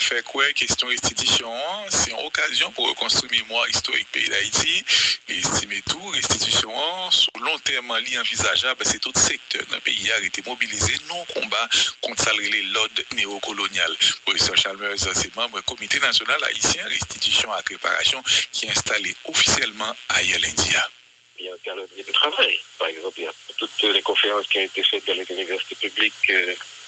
fait quoi, question restitution, c'est une occasion pour reconstruire mémoire historique pays d'Haïti, et estimer tout, restitution, sur long terme, envisageable, c'est tout secteur dans le pays a été mobilisé, non combat contre l'ordre néocolonial. Professeur Chalmers, c'est membre du Comité national haïtien, restitution et réparation, qui est installé officiellement à Yalindia. Il y a un calendrier de travail. Par exemple, il y a toutes les conférences qui ont été faites dans les universités publiques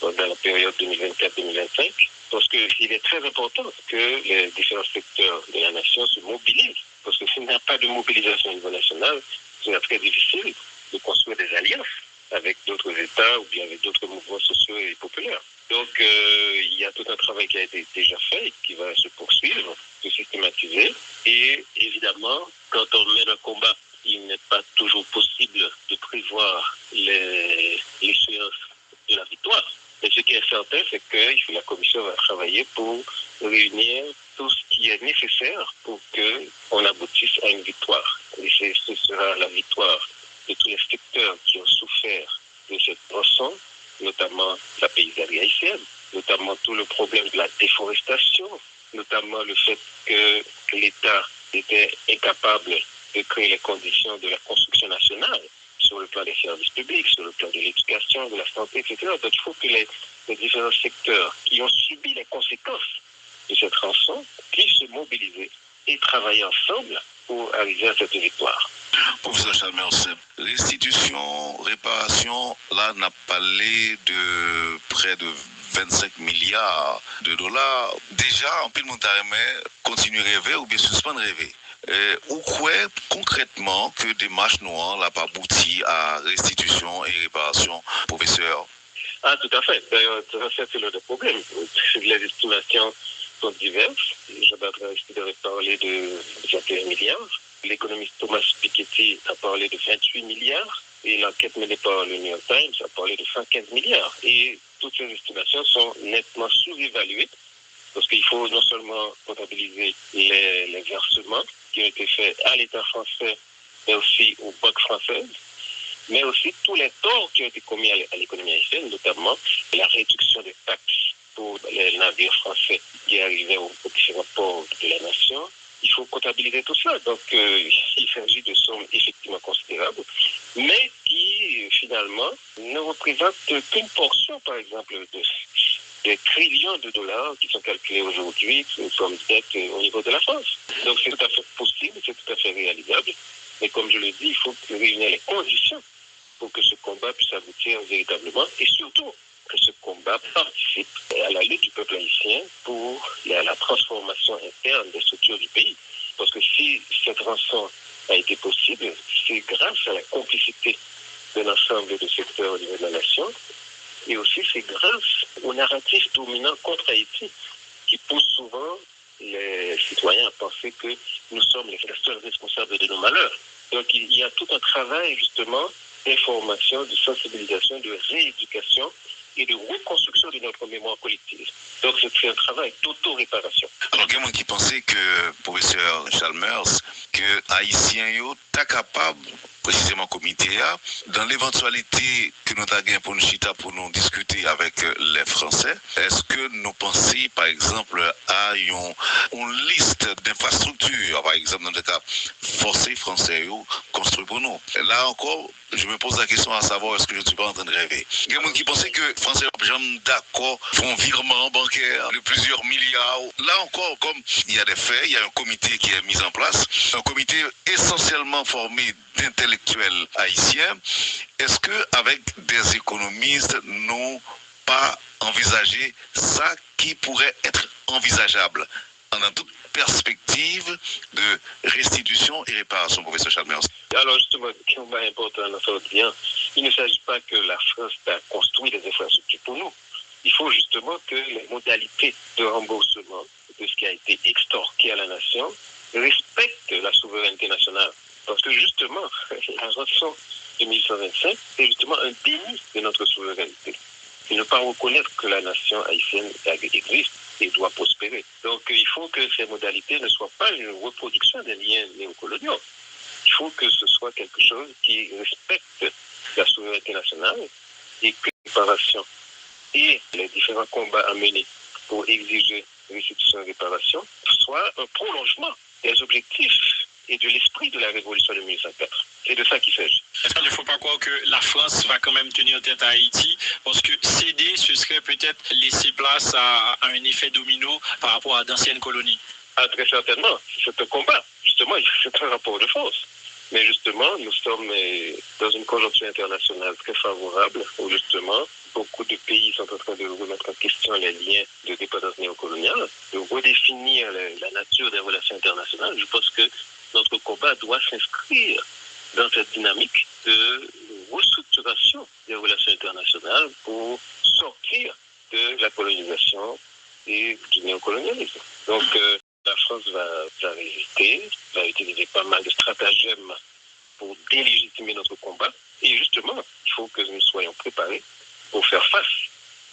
dans la période 2024-2025, parce qu'il est très important que les différents secteurs de la nation se mobilisent, parce que s'il n'y a pas de mobilisation au niveau national, c'est très difficile de construire des alliances avec d'autres États ou bien avec d'autres mouvements sociaux et populaires. Donc, il y a tout un travail qui a été déjà fait et qui va se poursuivre, se systématiser. Et évidemment, quand on mène un combat, il n'est pas toujours possible de prévoir l'échéance de la victoire. Mais ce qui est certain, c'est que la Commission va travailler pour réunir tout ce qui est nécessaire pour qu'on aboutisse à une victoire. Et ce sera la victoire de tous les secteurs qui ont souffert de cette rançon, notamment la paysannerie haïtienne, notamment tout le problème de la déforestation, notamment le fait que l'État était incapable de créer les conditions de la construction nationale sur le plan des services publics, sur le plan de l'éducation, de la santé, etc. Donc il faut que les différents secteurs qui ont subi les conséquences de cette rançon puissent se mobiliser et travailler ensemble pour arriver à cette victoire. Professeur Chalmers, restitution, réparation, là, on a parlé de près de 25 milliards de dollars. Déjà, en plus de montaremais, continuer à rêver ou bien suspendre rêver. Ou quoi concrètement que des marches noires n'ont pas abouti à restitution et réparation, professeur? Ah, tout à fait. D'ailleurs, c'est le problème. Les estimations sont diverses. Jean-Bertrand Aristide a parlé de 21 milliards. L'économiste Thomas Piketty a parlé de 28 milliards. Et l'enquête menée par le New York Times a parlé de 115 milliards. Et toutes ces estimations sont nettement sous-évaluées parce qu'il faut non seulement comptabiliser les versements qui ont été faits à l'État français, mais aussi aux banques françaises, mais aussi tous les torts qui ont été commis à l'économie haïtienne, notamment la réduction des taxes pour les navires français qui arrivaient aux différents ports de la nation. Il faut comptabiliser tout cela. Donc, il s'agit de sommes effectivement considérables, mais qui, finalement, ne représentent qu'une portion, par exemple, des trillions de dollars qui sont calculés aujourd'hui comme dette au niveau de la France. Donc, c'est tout à fait possible, c'est tout à fait réalisable. Mais comme je le dis, il faut réunir les conditions pour que ce combat puisse aboutir véritablement et surtout que ce combat participe à la lutte du peuple haïtien pour la transformation interne des structures du pays. Parce que si cette rançon a été possible, c'est grâce à la complicité de l'ensemble des secteurs au niveau de la nation et aussi c'est grâce au narratif dominant contre Haïti qui pousse souvent les citoyens à penser que nous sommes les seuls responsables de nos malheurs. Donc il y a tout un travail justement d'information, de sensibilisation, de rééducation et de reconstruction de notre mémoire collective. Donc c'est un travail d'auto-réparation. Alors, il y a des gens qui pensaient que, professeur Chalmers, que Haïtiens sont capables, précisément comité, dans l'éventualité que nous avons pour nous chita, pour nous discuter avec les Français, est-ce que nous pensons, par exemple, à une liste d'infrastructures, par exemple, dans le cas forcés français, construits pour nous? Là encore, je me pose la question à savoir est-ce que je ne suis pas en train de rêver. Il y a des gens qui pensaient que les Français, d'accord, font virement bancaire de plusieurs milliards. Là encore, comme il y a des faits, il y a un comité qui est mis en place, un comité essentiellement formé d'intellectuels haïtiens. Est-ce qu'avec des économistes, nous pas envisager ça qui pourrait être envisageable dans toute perspective de restitution et réparation, professeur Chalmers? Alors justement, ce qui est important dans ce lien, il ne s'agit pas que la France a construit des infrastructures pour nous. Il faut justement que les modalités de remboursement de ce qui a été extorqué à la nation respectent la souveraineté nationale. Parce que justement, la rançon de 1825, c'est justement un déni de notre souveraineté. Et ne pas reconnaître que la nation haïtienne existe et doit prospérer. Donc il faut que ces modalités ne soient pas une reproduction des liens néocoloniaux. Il faut que ce soit quelque chose qui respecte la souveraineté nationale et que la réparation et les différents combats à mener pour exiger restitution et réparation, soit un prolongement des objectifs et de l'esprit de la révolution de 1904. C'est de ça qu'il s'agit. Il ne faut pas croire que la France va quand même tenir tête à Haïti, parce que céder, ce serait peut-être laisser place à un effet domino par rapport à d'anciennes colonies. Ah, très certainement. C'est un combat. Justement, c'est un rapport de force. Mais justement, nous sommes dans une conjoncture internationale très favorable où justement, beaucoup de pays sont en train de remettre en question les liens de dépendance néocoloniale, de redéfinir la nature des relations internationales. Je pense que notre combat doit s'inscrire dans cette dynamique de restructuration des relations internationales pour sortir de la colonisation et du néocolonialisme. Donc, la France va résister, va utiliser pas mal de stratagèmes pour délégitimer notre combat. Et justement, il faut que nous soyons préparés pour faire face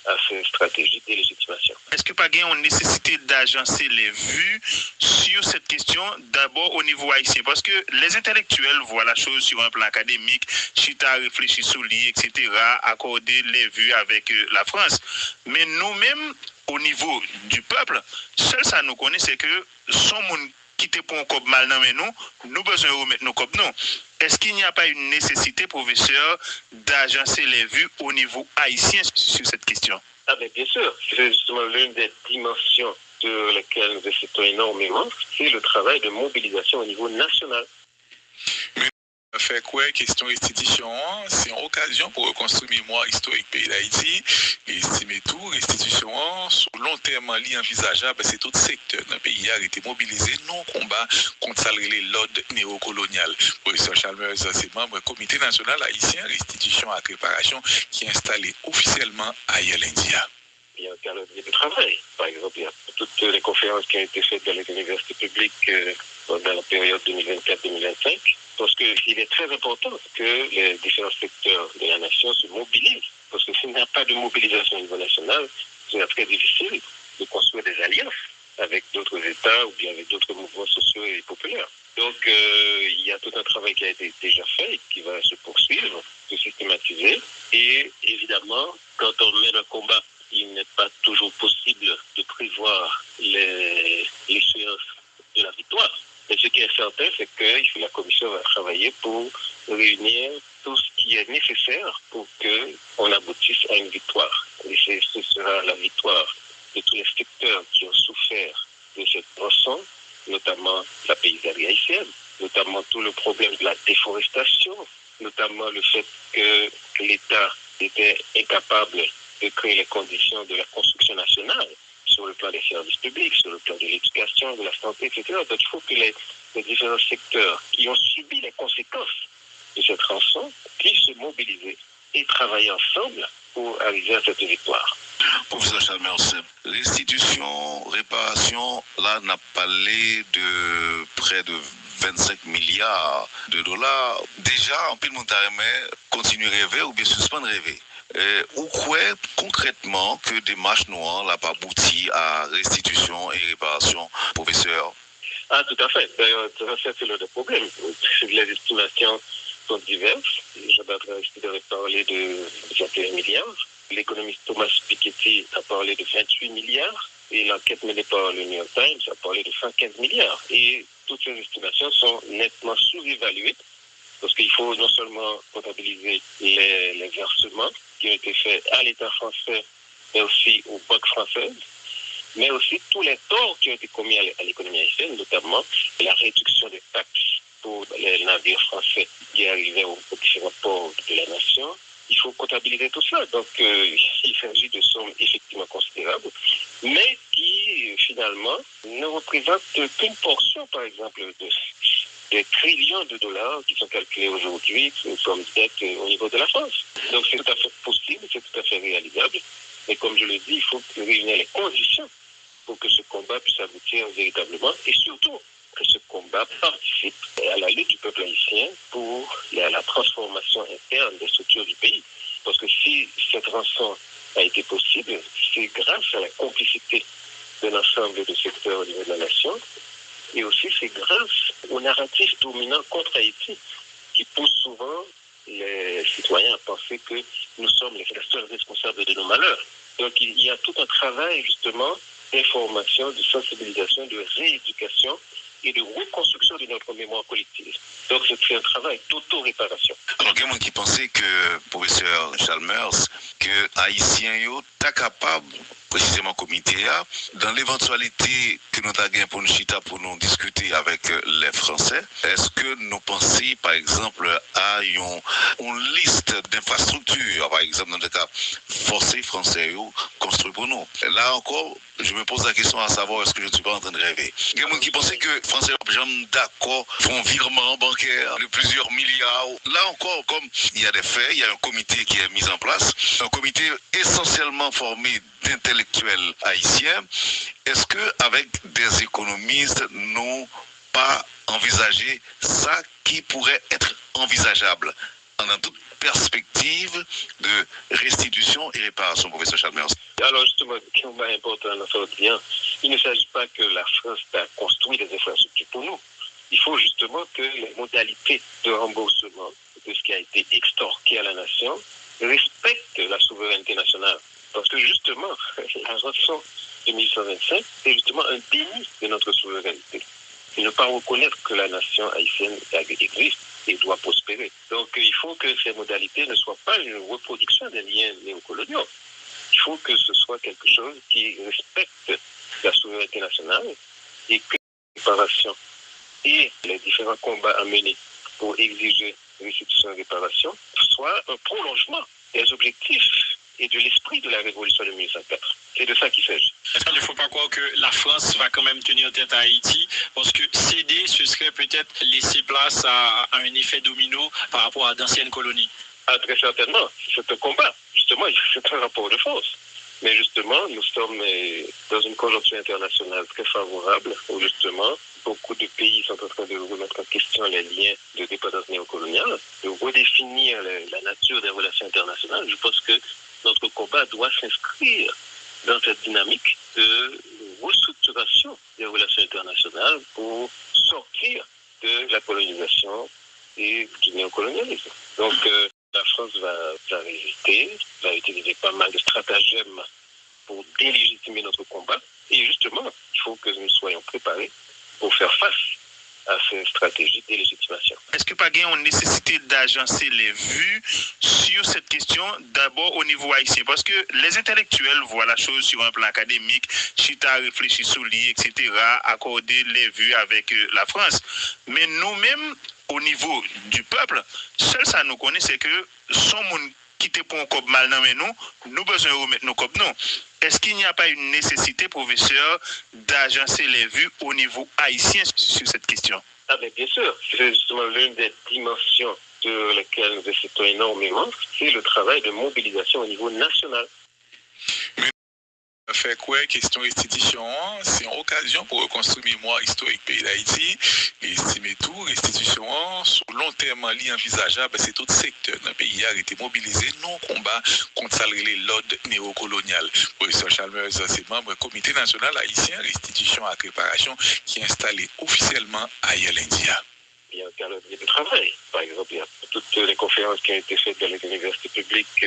à ces stratégies de délégitimation. Est-ce que pas gain on nécessité d'agencer les vues sur cette question d'abord au niveau haïtien? Parce que les intellectuels voient la chose sur un plan académique, chita réfléchir sur lui, etc., accorder les vues avec la France. Mais nous-mêmes, au niveau du peuple, seul ça nous connaît, c'est que son monde qui te pour un cob mal dans nous besoin de remettre nos cobs non. Est-ce qu'il n'y a pas une nécessité, professeur, d'agencer les vues au niveau haïtien sur cette question? Ah ben bien sûr, c'est justement l'une des dimensions sur lesquelles nous insistons énormément, c'est le travail de mobilisation au niveau national. Fait quoi, question restitution, c'est une occasion pour reconstruire mémoire historique pays d'Haïti et estimer tout, restitution, sur long terme, envisageable, c'est tout secteur dans le pays a été mobilisé, non combat contre l'ordre néocolonial. Professeur Chalmers, c'est membre du Comité national haïtien, restitution et réparation qui est installé officiellement à Yalindia. Il y a un calendrier de travail. Par exemple, il y a toutes les conférences qui ont été faites dans les universités publiques dans la période 2024-2025. Parce qu'il est très important que les différents secteurs de la nation se mobilisent. Parce que s'il n'y a pas de mobilisation au niveau national, c'est très difficile de construire des alliances avec d'autres États ou bien avec d'autres mouvements sociaux et populaires. Donc, il y a tout un travail qui a été déjà fait et qui va se poursuivre, se systématiser. Et évidemment, quand on mène un combat, il n'est pas toujours possible de prévoir l'échéance de la victoire. Mais ce qui est certain, c'est que la Commission va travailler pour réunir tout ce qui est nécessaire pour qu'on aboutisse à une victoire. Et ce sera la victoire de tous les secteurs qui ont souffert de cette rançon, notamment la paysannerie haïtienne, notamment tout le problème de la déforestation, notamment le fait que l'État était incapable de créer les conditions de la construction nationale sur le plan des services publics, sur le plan de l'éducation, de la santé, etc. Donc il faut que les différents secteurs qui ont subi les conséquences de cette rançon puissent se mobiliser et travailler ensemble pour arriver à cette victoire. Professeur Chalmers, restitution, réparation, là, on a parlé de près de 25 milliards de dollars. Déjà, en pile montaremais, continue à rêver ou bien suspendre rêver. Ou quoi concrètement que des marches noires n'ont pas abouti à restitution et réparation, professeur? Ah, tout à fait. D'ailleurs, c'est le problème. Les estimations sont diverses. Jean-Bertrand Aristide a parlé de 21 milliards. L'économiste Thomas Piketty a parlé de 28 milliards. Et l'enquête menée par le New York Times a parlé de 115 milliards. Et toutes ces estimations sont nettement sous-évaluées parce qu'il faut non seulement comptabiliser les versements qui ont été faits à l'État français, mais aussi aux banques françaises, mais aussi tous les torts qui ont été commis à l'économie haïtienne, notamment la réduction des taxes pour les navires français qui arrivaient aux différents ports de la nation. Il faut comptabiliser tout cela. Donc, il s'agit de sommes effectivement considérables, mais qui, finalement, ne représentent qu'une portion, par exemple, des trillions de dollars qui sont calculés aujourd'hui comme dette au niveau de la France. Donc, c'est tout à fait possible, c'est tout à fait réalisable. Mais comme je le dis, il faut réunir les conditions pour que ce combat puisse aboutir véritablement et surtout que ce combat participe à la lutte du peuple haïtien pour la transformation interne des structures du pays. Parce que si cette rançon a été possible, c'est grâce à la complicité de l'ensemble des secteurs au niveau de la nation et aussi c'est grâce au narratif dominant contre Haïti qui pousse souvent les citoyens à penser que nous sommes les seuls responsables de nos malheurs. Donc il y a tout un travail justement d'information, de sensibilisation, de rééducation et de reconstruction de notre mémoire collective. Donc c'est un travail d'auto-réparation. Alors, il y a qui pensait que, professeur Chalmers, que Haïtien yo ta capable, précisément comité A, dans l'éventualité que nous avons pour nous chita pour nous discuter avec les Français, est-ce que nous pensons, par exemple, à une liste d'infrastructures, par exemple, dans le cas forcé français yo construit pour nous. Là encore, je me pose la question à savoir est-ce que je ne suis pas en train de rêver. Il y a des gens qui pensaient que Français, d'accord, font virement bancaire de plusieurs milliards. Là encore, comme il y a des faits, il y a un comité qui est mis en place, un comité essentiellement formé d'intellectuels haïtiens. Est-ce que avec des économistes, nous pas envisager ça qui pourrait être envisageable dans toute perspective de restitution et réparation, professeur Chalmers? Alors justement, ce qui est important dans ce lien, il ne s'agit pas que la France a construit des infrastructures pour nous. Il faut justement que les modalités de remboursement de ce qui a été extorqué à la nation respectent la souveraineté nationale. Parce que justement, la rançon de 1825, c'est justement un déni de notre souveraineté. Et ne pas reconnaître que la nation haïtienne existe et doit prospérer. Donc il faut que ces modalités ne soient pas une reproduction des liens néocoloniaux. Il faut que ce soit quelque chose qui respecte la souveraineté nationale et que la réparation et les différents combats à mener pour exiger restitution et réparation soient un prolongement des objectifs et de l'esprit de la révolution de 1804. C'est de ça qu'il s'agit. Il ne faut pas croire que la France va quand même tenir tête à Haïti, parce que céder, ce serait peut-être laisser place à un effet domino par rapport à d'anciennes colonies. Ah, très certainement. C'est un combat. Justement, c'est un rapport de force. Mais justement, nous sommes dans une conjoncture internationale très favorable où justement, beaucoup de pays sont en train de remettre en question les liens de dépendance néocoloniale, de redéfinir la nature des relations internationales. Je pense que notre combat doit s'inscrire dans cette dynamique de restructuration des relations internationales pour sortir de la colonisation et du néocolonialisme. Donc, la France va résister, va utiliser pas mal de stratagèmes pour délégitimer notre combat. Et justement, il faut que nous soyons préparés pour faire face à ces stratégies de délégitimation. Est-ce que pas une nécessité d'agencer les vues sur cette question d'abord au niveau haïtien? Parce que les intellectuels voient la chose sur un plan académique, chita réfléchir sur lui, etc., accorder les vues avec la France. Mais nous-mêmes, au niveau du peuple, seul ça nous connaît, c'est que son monde qui te pour un cop mal dans nous besoin de remettre nos cop non. Est-ce qu'il n'y a pas une nécessité, professeur, d'agencer les vues au niveau haïtien sur cette question? Ah ben bien sûr, c'est justement l'une des dimensions sur lesquelles nous insistons énormément, c'est le travail de mobilisation au niveau national. Fait quoi, question restitution, c'est une occasion pour reconstruire mémoire historique pays d'Haïti, et estimer tout, restitution, sur long terme, envisageable, c'est tout secteur dans le pays a été mobilisé, non combat contre l'ordre néocolonial. Professeur Chalmers, c'est membre du Comité national haïtien, restitution et réparation, qui est installé officiellement à Yel-India. Il y a un calendrier de travail. Par exemple, il y a toutes les conférences qui ont été faites dans les universités publiques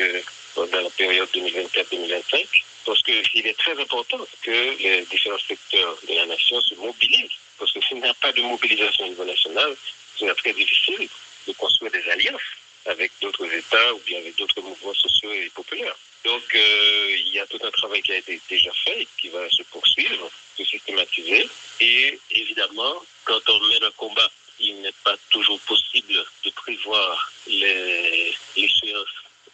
dans la période 2024-2025. Parce qu'il est très important que les différents secteurs de la nation se mobilisent. Parce que s'il n'y a pas de mobilisation au niveau national, c'est très difficile de construire des alliances avec d'autres États ou bien avec d'autres mouvements sociaux et populaires. Donc, il y a tout un travail qui a été déjà fait et qui va se poursuivre, se systématiser. Et évidemment, quand on mène un combat, il n'est pas toujours possible de prévoir l'échéance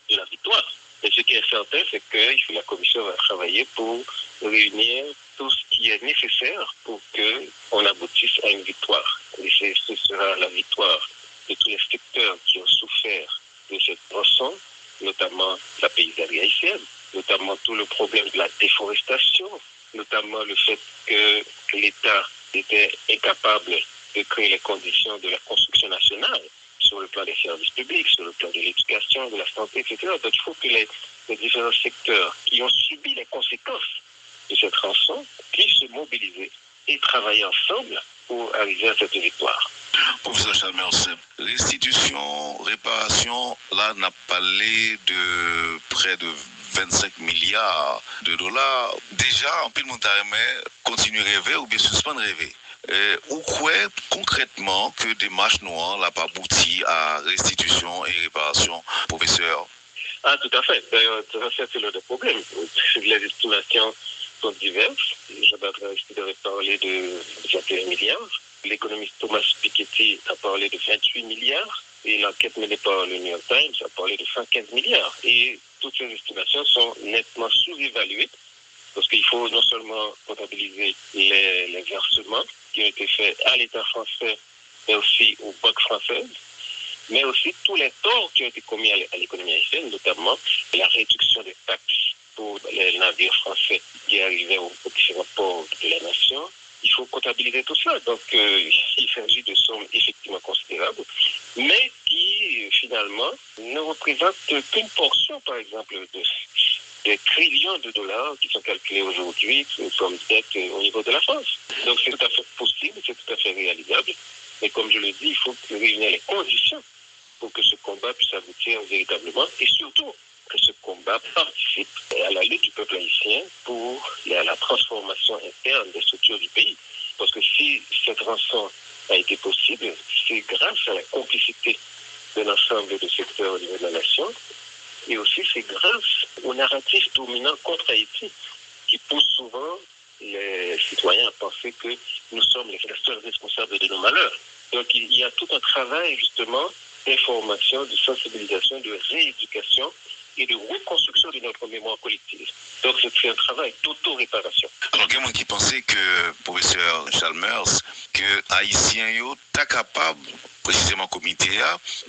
de la victoire. Mais ce qui est certain, c'est que la Commission va travailler pour réunir tout ce qui est nécessaire pour qu'on aboutisse à une victoire. Et ce sera la victoire de tous les secteurs qui ont souffert de cette rançon, notamment la paysannerie haïtienne, notamment tout le problème de la déforestation, notamment le fait que l'État était incapable de créer les conditions de la construction nationale sur le plan des services publics, sur le plan de l'éducation, de la santé, etc. Donc il faut que les différents secteurs qui ont subi les conséquences de cette rançon puissent se mobiliser et travailler ensemble pour arriver à cette victoire. Professeur Chalmers, restitution, réparation, là, on a parlé de près de 25 milliards de dollars. Déjà, en pile montagne, continue à rêver ou bien suspendre rêver. Ou quoi concrètement que démarche noire n'a pas abouti à restitution et réparation, professeur? Ah, tout à fait. D'ailleurs, c'est le problème. Les estimations sont diverses. Jean-Bertrand Aristide a parlé de 21 milliards. L'économiste Thomas Piketty a parlé de 28 milliards. Et l'enquête menée par le New York Times a parlé de 115 milliards. Et toutes ces estimations sont nettement sous-évaluées parce qu'il faut non seulement comptabiliser les versements qui ont été faits à l'État français, mais aussi aux banques françaises, mais aussi tous les torts qui ont été commis à l'économie haïtienne, notamment la réduction des taxes pour les navires français qui arrivaient aux différents ports de la nation. Il faut comptabiliser tout ça. Donc, il s'agit de sommes effectivement considérables, mais qui, finalement, ne représentent qu'une portion, par exemple, des trillions de dollars qui sont calculés aujourd'hui comme dette au niveau de la France. Donc, c'est tout à fait possible, c'est tout à fait réalisable. Mais comme je le dis, il faut réunir les conditions pour que ce combat puisse aboutir véritablement et surtout que ce combat participe à la lutte du peuple haïtien pour la transformation interne des structures du pays. Parce que si cette rançon a été possible, c'est grâce à la complicité de l'ensemble des secteurs au niveau de la nation et aussi c'est grâce au narratif dominant contre Haïti qui pousse souvent les citoyens à penser que nous sommes les seuls responsables de nos malheurs. Donc il y a tout un travail justement d'information, de sensibilisation, de rééducation et de reconstruction de notre mémoire collective. Donc c'est un travail d'auto-réparation. Alors, il y a des gens qui pensaient que, professeur Chalmers, que Haïtiens sont capables, précisément comité,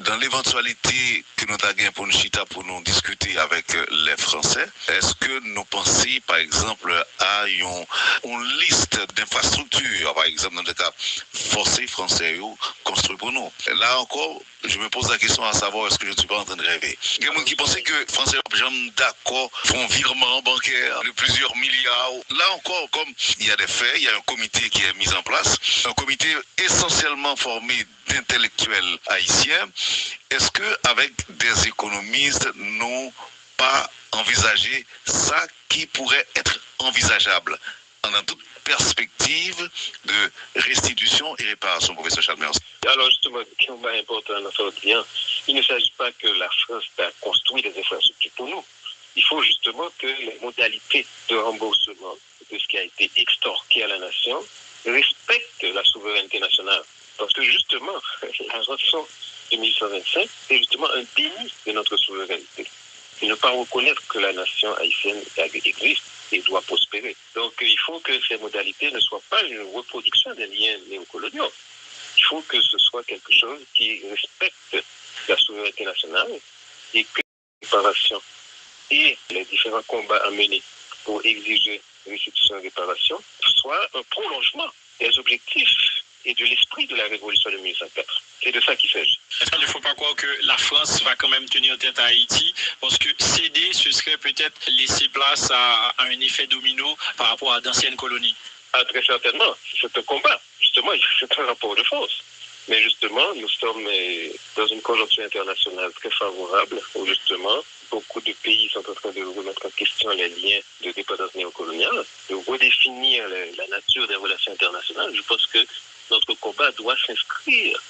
dans l'éventualité que nous avons pour nous chita, pour nous discuter avec les Français, est-ce que nous pensons, par exemple, à une liste d'infrastructures, par exemple, dans le cas forcés français, construit pour nous? Là encore, je me pose la question à savoir est-ce que je ne suis pas en train de rêver. Il y a des gens qui pensaient que les Français sont d'accord, font virement bancaire de plusieurs milliards. Là encore, comme il y a des faits, il y a un comité qui est mis en place, un comité essentiellement formé d'intellectuels haïtiens. Est-ce qu'avec des économistes, nous pas envisager ça qui pourrait être envisageable dans toute perspective de restitution et réparation, professeur Chalmers? Alors justement, ce qui est important dans ce lien, il ne s'agit pas que la France a construit des infrastructures pour nous. Il faut justement que les modalités de remboursement de ce qui a été extorqué à la nation respectent la souveraineté nationale. Parce que justement, la rançon de 1825, c'est justement un déni de notre souveraineté. Et ne pas reconnaître que la nation haïtienne existe et doit prospérer. Donc il faut que ces modalités ne soient pas une reproduction des liens néocoloniaux. Il faut que ce soit quelque chose qui respecte la souveraineté nationale et que la réparation et les différents combats à mener pour exiger restitution et réparation soient un prolongement des objectifs et de l'esprit de la révolution de 1804. C'est de ça qu'il s'agit. Il ne faut pas croire que la France va quand même tenir tête à Haïti, parce que céder, ce serait peut-être laisser place à un effet domino par rapport à d'anciennes colonies. Ah, très certainement. C'est un combat. Justement, c'est un rapport de force. Mais justement, nous sommes dans une conjoncture internationale très favorable où justement, beaucoup de pays sont en train de remettre en question les liens de dépendance néocoloniale, de redéfinir la nature des relations internationales. Je pense que notre combat doit s'inscrire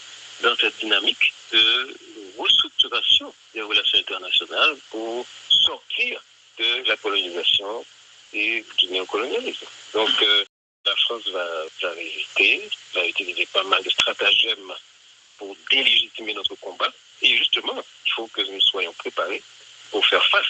dans cette dynamique de restructuration des relations internationales pour sortir de la colonisation et du néocolonialisme. Donc, la France va résister, va utiliser pas mal de stratagèmes pour délégitimer notre combat. Et justement, il faut que nous soyons préparés pour faire face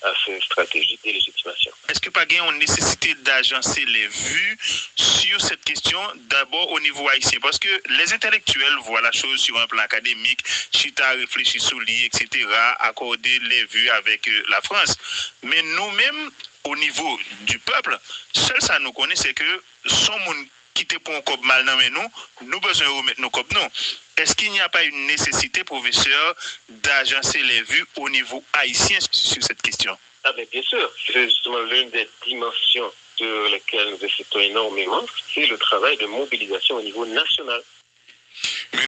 à ces stratégies de délégitimation. Est-ce que pas une nécessité d'agencer les vues sur cette question d'abord au niveau haïtien? Parce que les intellectuels voient la chose sur un plan académique, chita réfléchir sur lui, etc., accorder les vues avec la France. Mais nous-mêmes, au niveau du peuple, seul ça nous connaît, c'est que son monde qui te pour un cop mal dans nous besoin de remettre nos cop non. Est-ce qu'il n'y a pas une nécessité, professeur, d'agencer les vues au niveau haïtien sur cette question? Ah ben bien sûr, c'est justement l'une des dimensions sur lesquelles nous insistons énormément, c'est le travail de mobilisation au niveau national.